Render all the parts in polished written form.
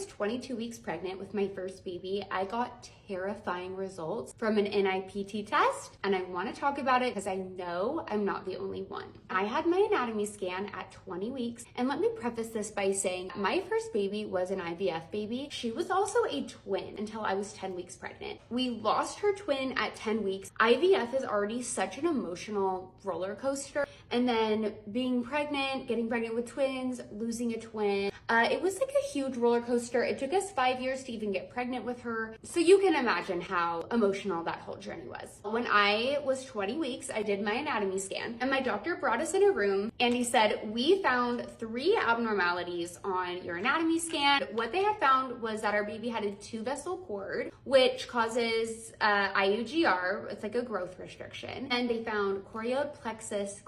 22 weeks pregnant with my first baby, I got terrifying results from an NIPT test, and I want to talk about it because I know I'm not the only one. I had my anatomy scan at 20 weeks, and let me preface this by saying my first baby was an IVF baby. She was also a twin until I was 10 weeks pregnant. We lost her twin at 10 weeks. IVF is already such an emotional roller coaster, and then being pregnant, getting pregnant with twins, losing a twin, it was like a huge roller coaster. It took us 5 years to even get pregnant with her. So you can imagine how emotional that whole journey was. When I was 20 weeks, I did my anatomy scan, and my doctor brought us in a room and he said, we found 3 abnormalities on your anatomy scan. What they had found was that our baby had a 2-vessel cord, which causes IUGR. It's like a growth restriction. And they found choroid plexus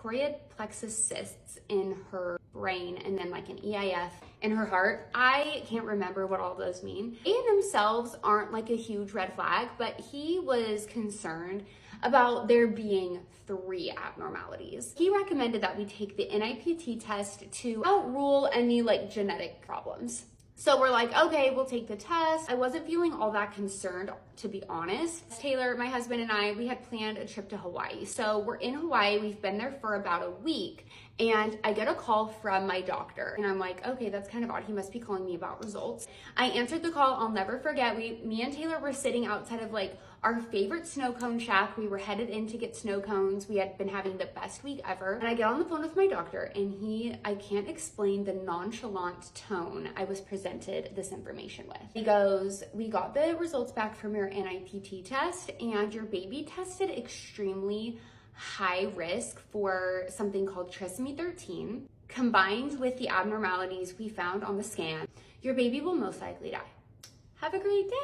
cysts in her brain, and then like an EIF in her heart. I can't remember what all those mean. They in themselves aren't like a huge red flag, but he was concerned about there being 3 abnormalities. He recommended that we take the NIPT test to outrule any like genetic problems. So we're like, okay, we'll take the test. I wasn't feeling all that concerned, to be honest. Taylor, my husband, and I, we had planned a trip to Hawaii. So we're in Hawaii. We've been there for about a week. And I get a call from my doctor. And I'm like, okay, that's kind of odd. He must be calling me about results. I answered the call. I'll never forget. Me and Taylor were sitting outside of like our favorite snow cone shack. We were headed in to get snow cones. We had been having the best week ever. And I get on the phone with my doctor, and I can't explain the nonchalant tone I was presented this information with. He goes, we got the results back from your NIPT test, and your baby tested extremely high risk for something called trisomy 13. Combined with the abnormalities we found on the scan, your baby will most likely die. Have a great day,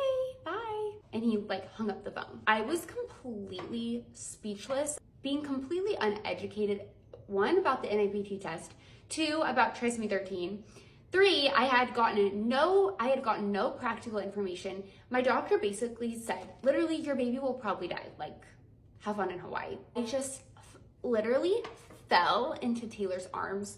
bye. And he like hung up the phone. I was completely speechless, being completely uneducated, 1, about the NIPT test, 2, about trisomy 13, 3, I had gotten no practical information. My doctor basically said, literally, your baby will probably die, like, have fun in Hawaii. I just literally fell into Taylor's arms,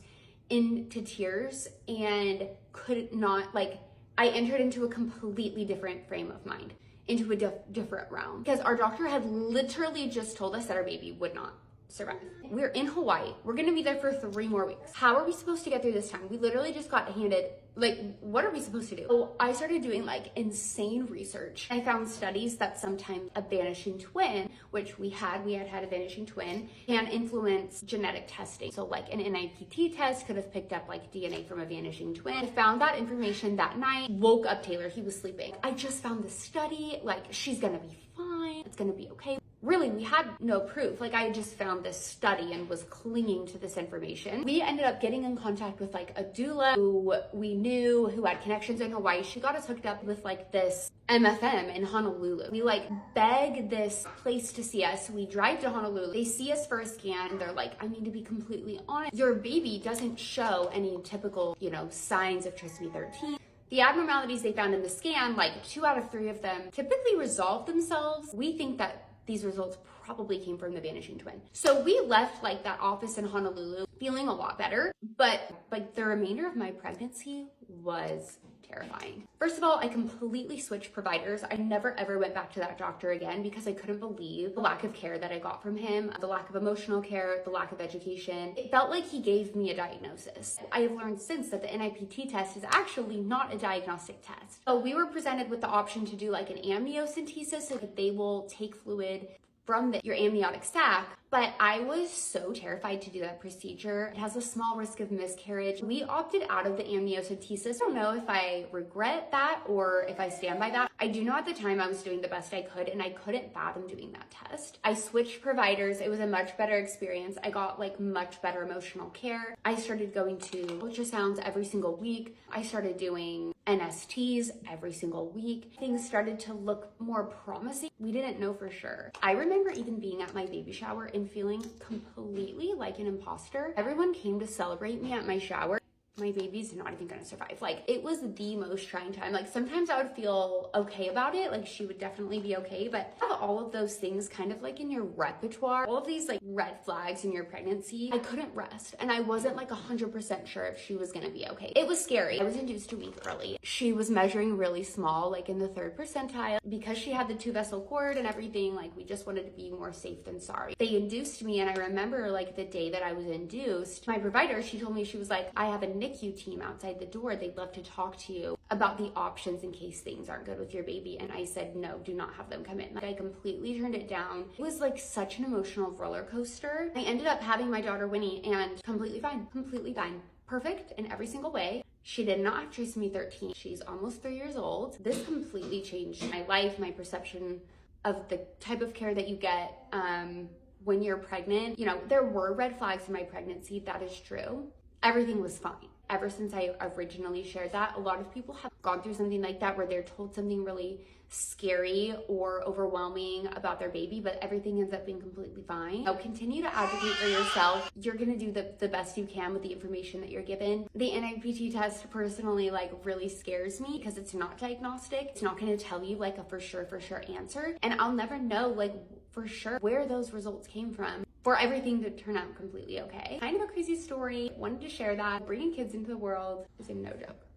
into tears, and could not, like, I entered into a completely different frame of mind, into a different realm, because our doctor had literally just told us that our baby would not survive. We're in Hawaii. We're gonna be there for 3 more weeks. How are we supposed to get through this time? We literally just got handed, like, what are we supposed to do? So I started doing like insane research. I found studies that sometimes a vanishing twin, which we had a vanishing twin, can influence genetic testing. So like an NIPT test could have picked up like DNA from a vanishing twin. I found that information that night, woke up Taylor, he was sleeping. I just found this study, like, she's gonna be fine, it's gonna be okay. Really, we had no proof. Like, I just found this study and was clinging to this information. We ended up getting in contact with like a doula who we knew, who had connections in Hawaii. She got us hooked up with like this MFM in Honolulu. We like beg this place to see us. We drive to Honolulu. They see us for a scan, and they're like, I mean, to be completely honest, your baby doesn't show any typical, signs of trisomy 13. The abnormalities they found in the scan, like 2 out of 3 of them typically resolve themselves. We think that these results probably came from the vanishing twin. So we left like that office in Honolulu feeling a lot better, but like the remainder of my pregnancy was terrifying. First of all, I completely switched providers. I never ever went back to that doctor again because I couldn't believe the lack of care that I got from him, the lack of emotional care, the lack of education. It felt like he gave me a diagnosis. I have learned since that the NIPT test is actually not a diagnostic test. So we were presented with the option to do like an amniocentesis, so that they will take fluid from your amniotic sac, but I was so terrified to do that procedure. It has a small risk of miscarriage. We opted out of the amniocentesis. I don't know if I regret that or if I stand by that. I do know at the time I was doing the best I could, and I couldn't fathom doing that test. I switched providers. It was a much better experience. I got like much better emotional care. I started going to ultrasounds every single week. I started doing NSTs every single week. Things started to look more promising. We didn't know for sure. I remember even being at my baby shower and feeling completely like an imposter. Everyone came to celebrate me at my shower. my baby's not even gonna survive. Like, it was the most trying time. Like, sometimes I would feel okay about it, like she would definitely be okay, but have all of those things kind of like in your repertoire, all of these like red flags in your pregnancy. I couldn't rest, and I wasn't like 100% sure if she was gonna be okay. It was scary. I was induced a week early. She was measuring really small, like in the 3rd percentile. Because she had the 2-vessel cord and everything, like we just wanted to be more safe than sorry. They induced me, and I remember like the day that I was induced, my provider, she told me, she was like, I have a NICU team outside the door. They'd love to talk to you about the options in case things aren't good with your baby. And I said, no, do not have them come in. Like, I completely turned it down. It was like such an emotional roller coaster. I ended up having my daughter Winnie, and completely fine, perfect in every single way. She did not have trisomy 13. She's almost 3 years old. This completely changed my life, my perception of the type of care that you get when you're pregnant. You know, there were red flags in my pregnancy, that is true. Everything was fine. Ever since I originally shared that, a lot of people have gone through something like that where they're told something really scary or overwhelming about their baby, but everything ends up being completely fine. So continue to advocate for yourself. You're gonna do the best you can with the information that you're given. The NIPT test personally like really scares me because it's not diagnostic. It's not gonna tell you like a for sure answer. And I'll never know like for sure where those results came from for everything to turn out completely okay. Kind of a crazy story. Wanted to share that. Bringing kids into the world is no joke.